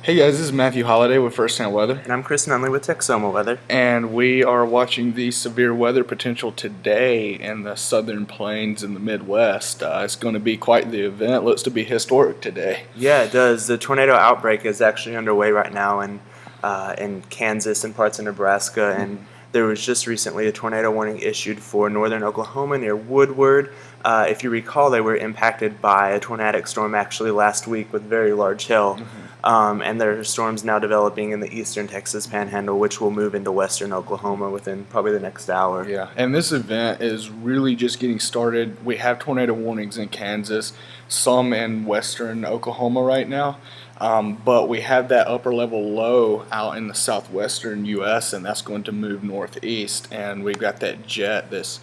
Hey guys, this is Matthew Holliday with First Hand Weather, And I'm Chris Nunley with Texoma Weather. and we are watching the severe weather potential today in the southern plains in the Midwest. It's going to be quite the event. Looks to be historic today. Yeah, it does. The tornado outbreak is actually underway right now in Kansas and parts of Nebraska, and there was just recently a tornado warning issued for northern Oklahoma near Woodward. If you recall, they were impacted by a tornadic storm actually last week with very large hail. And there are storms now developing in the eastern Texas Panhandle, which will move into western Oklahoma within probably the next hour. Yeah, and this event is really just getting started. We have tornado warnings in Kansas, some in western Oklahoma right now, but we have that upper level low out in the southwestern U.S., and that's going to move northeast. And we've got that jet that's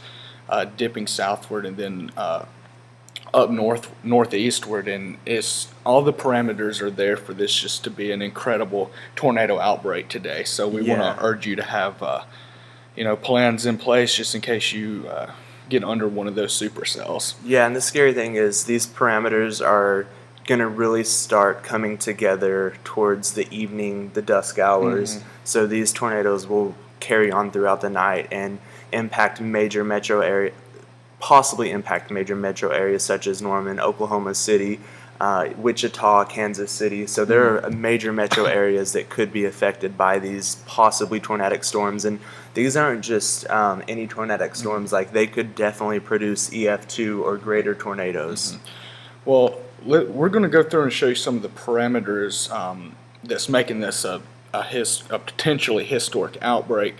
dipping southward and then up northeastward, and it's all the parameters are there for this just to be an incredible tornado outbreak today. So we want Yeah. to urge you to have plans in place just in case you get under one of those supercells. Yeah, and the scary thing is these parameters are going to really start coming together towards the evening, the dusk hours. So these tornadoes will carry on throughout the night and possibly impact major metro areas such as Norman, Oklahoma City, Wichita, Kansas City. So there are major metro areas that could be affected by these possibly tornadic storms. And these aren't just any tornadic storms. Like, they could definitely produce EF2 or greater tornadoes. Well, we're going to go through and show you some of the parameters that's making this a potentially historic outbreak.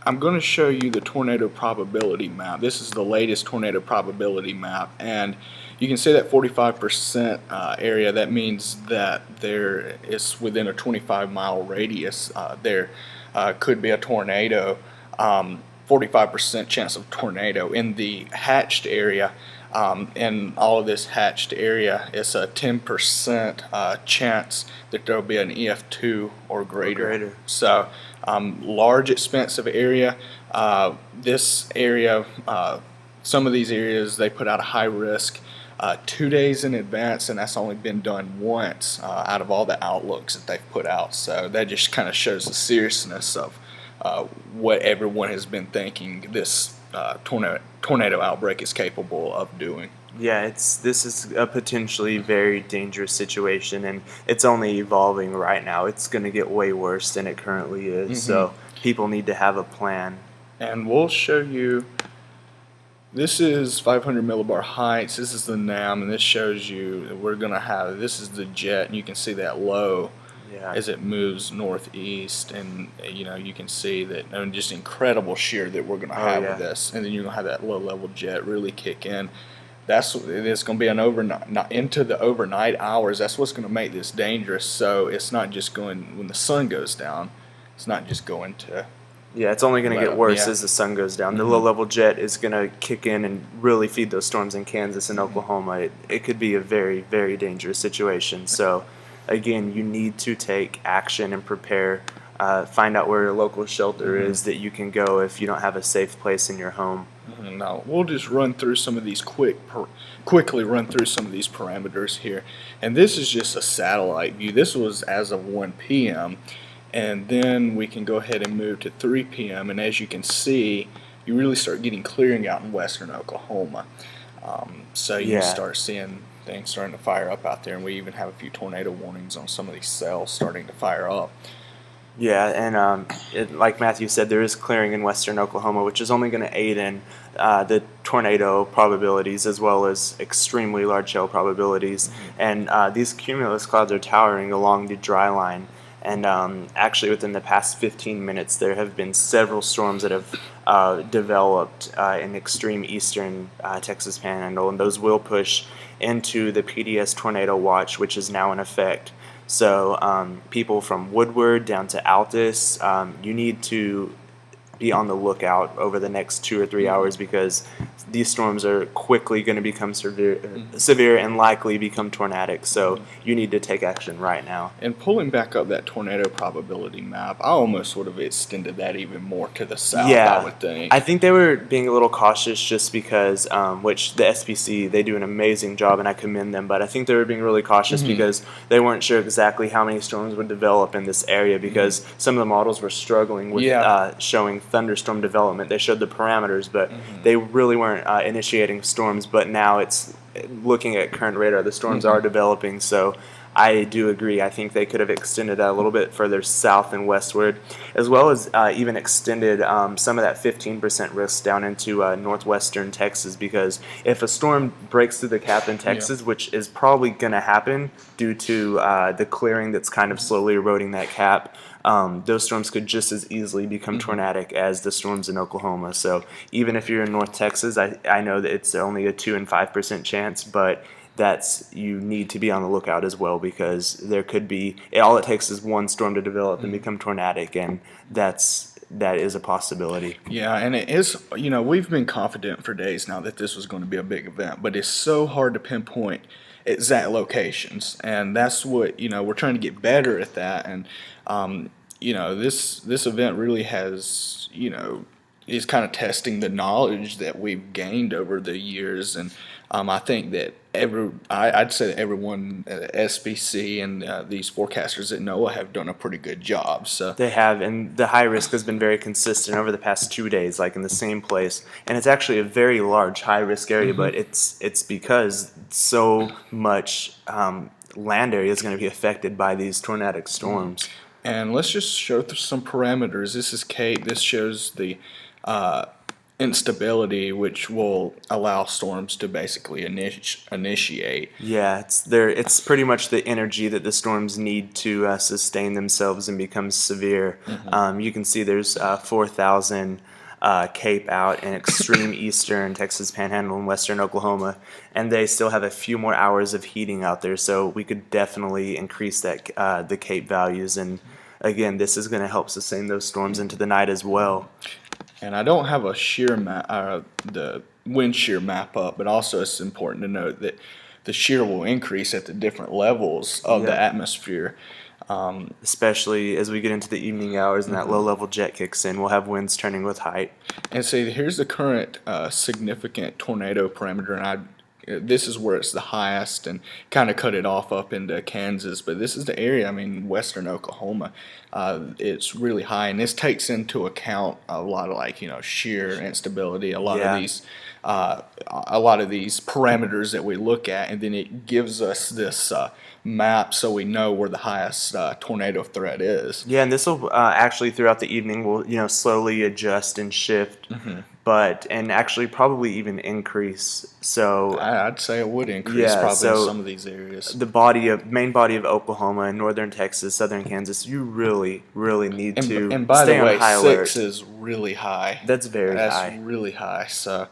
I'm going to show you the tornado probability map. This is the latest tornado probability map, and you can see that 45% area. That means that there is within a 25-mile radius. There could be a tornado. 45% chance of tornado in the hatched area. In all of this hatched area, it's a 10% chance that there will be an EF2 or greater. So, large, expensive area. This area, some of these areas, they put out a high risk 2 days in advance, and that's only been done once out of all the outlooks that they've put out. So that just kind of shows the seriousness of what everyone has been thinking this tornado outbreak is capable of doing. Yeah, this is a potentially very dangerous situation, and it's only evolving right now. It's going to get way worse than it currently is, so people need to have a plan. And we'll show you, this is 500 millibar heights, this is the NAM, and this shows you that we're going to have, this is the jet, and you can see that low as it moves northeast, and you can see that just incredible shear that we're going to have with this, and then you're going to have that low level jet really kick in. It's going to be an overnight, not into the overnight hours. That's what's going to make this dangerous. So it's not just going when the sun goes down. It's not just going to. Yeah, it's only going to get worse as the sun goes down. The low-level jet is going to kick in and really feed those storms in Kansas and Oklahoma. It could be a very, very dangerous situation. So, again, you need to take action and prepare. Find out where your local shelter is that you can go if you don't have a safe place in your home. Now we'll just run through some of these quickly run through some of these parameters here, and this is just a satellite view. This was as of 1 p.m. and then we can go ahead and move to 3 p.m. and as you can see, you really start getting clearing out in western Oklahoma. So you start seeing things starting to fire up out there, and we even have a few tornado warnings on some of these cells starting to fire up. Yeah, and like Matthew said, there is clearing in western Oklahoma, which is only going to aid in the tornado probabilities as well as extremely large hail probabilities. And these cumulus clouds are towering along the dry line. And actually, within the past 15 minutes, there have been several storms that have developed in extreme eastern Texas Panhandle, and those will push into the PDS tornado watch, which is now in effect. So people from Woodward down to Altus, you need to be on the lookout over the next 2 or 3 hours because these storms are quickly going to become severe and likely become tornadic. So you need to take action right now. And pulling back up that tornado probability map, I almost would have extended that even more to the south, I would think. I think they were being a little cautious just because, which the SPC, they do an amazing job and I commend them, but I think they were being really cautious because they weren't sure exactly how many storms would develop in this area because some of the models were struggling with showing thunderstorm development. They showed the parameters, but they really weren't initiating storms, but now it's looking at current radar, the storms are developing, so I do agree. I think they could have extended that a little bit further south and westward, as well as even extended some of that 15% risk down into northwestern Texas, because if a storm breaks through the cap in Texas, which is probably going to happen due to the clearing that's kind of slowly eroding that cap, those storms could just as easily become tornadic as the storms in Oklahoma. So even if you're in North Texas, I know that it's only a 2 and 5% chance, but you need to be on the lookout as well, because there could be, all it takes is one storm to develop and become tornadic, and that is a possibility. Yeah, and it is, we've been confident for days now that this was going to be a big event, but it's so hard to pinpoint exact locations, and that's what, we're trying to get better at that, and, this event really has, is kind of testing the knowledge that we've gained over the years, and I think that I'd say that everyone at SBC and these forecasters at NOAA have done a pretty good job. So they have, and the high risk has been very consistent over the past 2 days, like in the same place, and it's actually a very large high risk area, but it's because so much land area is going to be affected by these tornadic storms. And let's just show some parameters. This is Kate. This shows the instability, which will allow storms to basically initiate. Yeah, it's pretty much the energy that the storms need to sustain themselves and become severe. You can see there's 4,000 Cape out in extreme eastern Texas Panhandle and western Oklahoma, and they still have a few more hours of heating out there, so we could definitely increase that the Cape values, and again, this is going to help sustain those storms into the night as well. And I don't have a shear map, the wind shear map up, but also it's important to note that the shear will increase at the different levels of the atmosphere. Especially as we get into the evening hours and that low-level jet kicks in, we'll have winds turning with height. And so here's the current significant tornado parameter, and this is where it's the highest, and kind of cut it off up into Kansas, but this is the area, western Oklahoma, it's really high, and this takes into account a lot of shear instability, a lot of these parameters that we look at, and then it gives us this map so we know where the highest tornado threat is. Yeah, and this will actually throughout the evening will slowly adjust and shift, and actually probably even increase. So I'd say it would increase probably in some of these areas. The main body of Oklahoma and northern Texas, southern Kansas, you really, really need to stay on high alert. And by the way, 6 is really high. That's very high. That's really high. So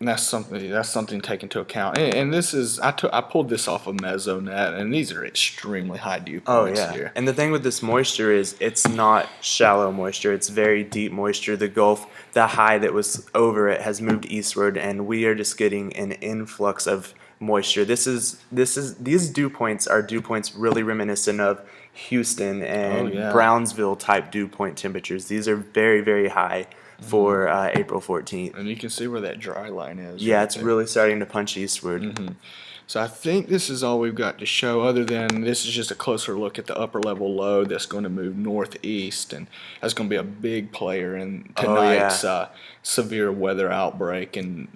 that's something to take into account. And this is I pulled this off of Mesonet, and these are extremely high dew points here. And the thing with this moisture is it's not shallow moisture; it's very deep moisture. The Gulf, the high that was over it, has moved eastward, and we are just getting an influx of moisture. These dew points are dew points really reminiscent of Houston and Brownsville type dew point temperatures. These are very, very high for April 14th. And you can see where that dry line is. Yeah, it's really starting to punch eastward. So I think this is all we've got to show, other than this is just a closer look at the upper level low that's going to move northeast, and that's going to be a big player in tonight's severe weather outbreak and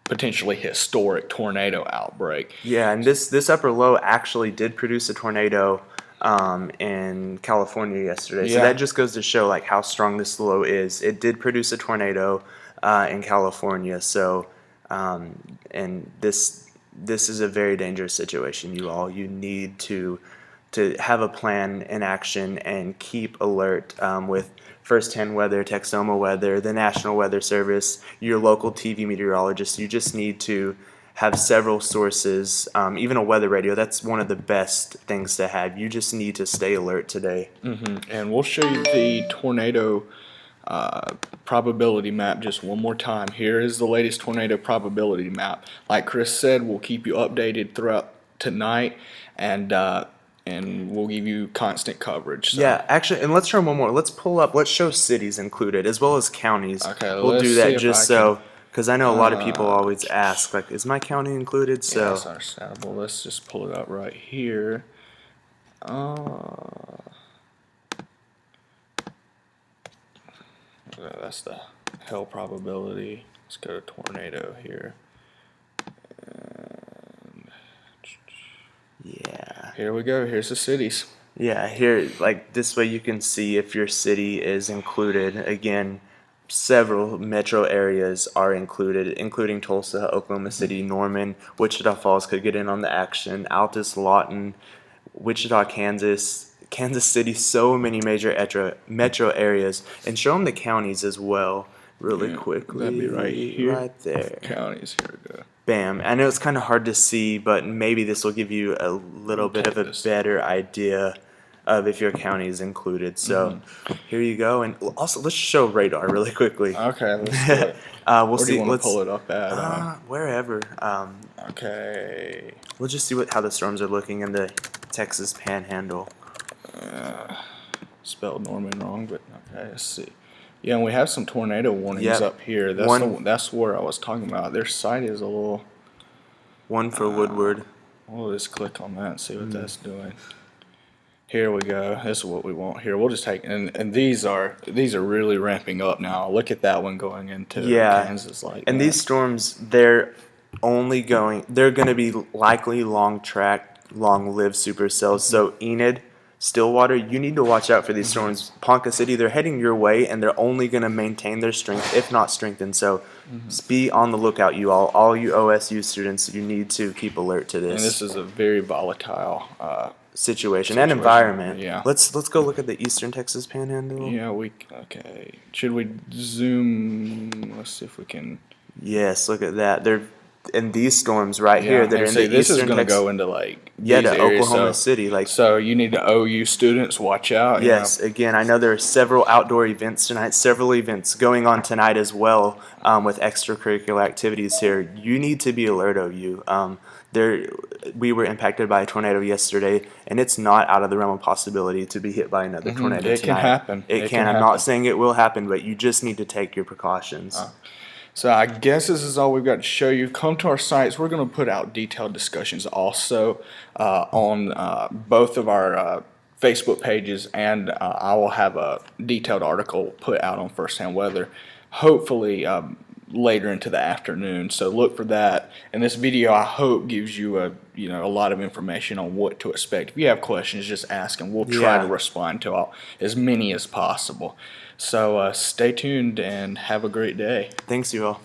potentially historic tornado outbreak. Yeah, and this upper low actually did produce a tornado in California yesterday. So that just goes to show how strong this low is. It did produce a tornado in California. So and this is a very dangerous situation. You need to have a plan in action and keep alert with first-hand weather, Texoma weather, the National Weather Service, your local TV meteorologist. You just need to have several sources, even a weather radio. That's one of the best things to have. You just need to stay alert today. And we'll show you the tornado probability map just one more time. Here is the latest tornado probability map. Like Chris said, we'll keep you updated throughout tonight, and we'll give you constant coverage. So. Yeah, actually, and let's try one more. Let's show cities included as well as counties. Okay, we'll let's do see that if just I can- so, because I know a lot of people always ask, like, is my county included? So Yeah, that's understandable. Let's just pull it up right here. That's the hail probability. Let's go to tornado here. And yeah. here we go. Here's the cities. Yeah, here, like this way you can see if your city is included. Again, several metro areas are included, including Tulsa, Oklahoma City, Norman, Wichita Falls could get in on the action, Altus, Lawton, Wichita, Kansas, Kansas City, so many major metro areas, and show them the counties as well, really quickly. That'd be right here. Right there. Counties. Here we go. Bam. I know it's kind of hard to see, but maybe this will give you a little bit of a better idea of if your county is included. So here you go. And also, let's show radar really quickly. Okay, let's do it. We'll Where do see. you want Let's to pull it up at? wherever. Okay. We'll just see how the storms are looking in the Texas Panhandle. Spelled Norman wrong, but okay, let's see. Yeah, and we have some tornado warnings Yep. up here. That's where I was talking about. Their site is a little. One for Woodward. We'll just click on that and see what that's doing. Here we go. This is what we want here. We'll just take and these are really ramping up now. Look at that one going into Kansas like and that. these storms, they're going to be likely long-lived supercells. So Enid, Stillwater, you need to watch out for these storms. Ponca City, they're heading your way, and they're only going to maintain their strength, if not strengthen. So be on the lookout, you all you OSU students. You need to keep alert to this. And this is a very volatile situation and environment. Yeah. Let's go look at the Eastern Texas Panhandle. Yeah, okay. Should we zoom? Let's see if we can. Yes, look at that. They're in these storms right here that are in the this is Eastern going to Texas. go into like Yeah, these to areas, Oklahoma City. Like, so you need to OU students watch out. yes, again, I know there are several outdoor events tonight, several events going on tonight as well with extracurricular activities here. You need to be alert, OU. We were impacted by a tornado yesterday, and it's not out of the realm of possibility to be hit by another tornado It tonight. can happen. It can. I'm not saying it will happen, but you just need to take your precautions. So I guess this is all we've got to show you. Come to our sites. We're going to put out detailed discussions also on both of our Facebook pages, and I will have a detailed article put out on Firsthand Weather, hopefully later into the afternoon. So look for that. And this video, I hope, gives you a lot of information on what to expect. If you have questions, just ask, and we'll try to respond to as many as possible. So stay tuned and have a great day. Thanks, you all.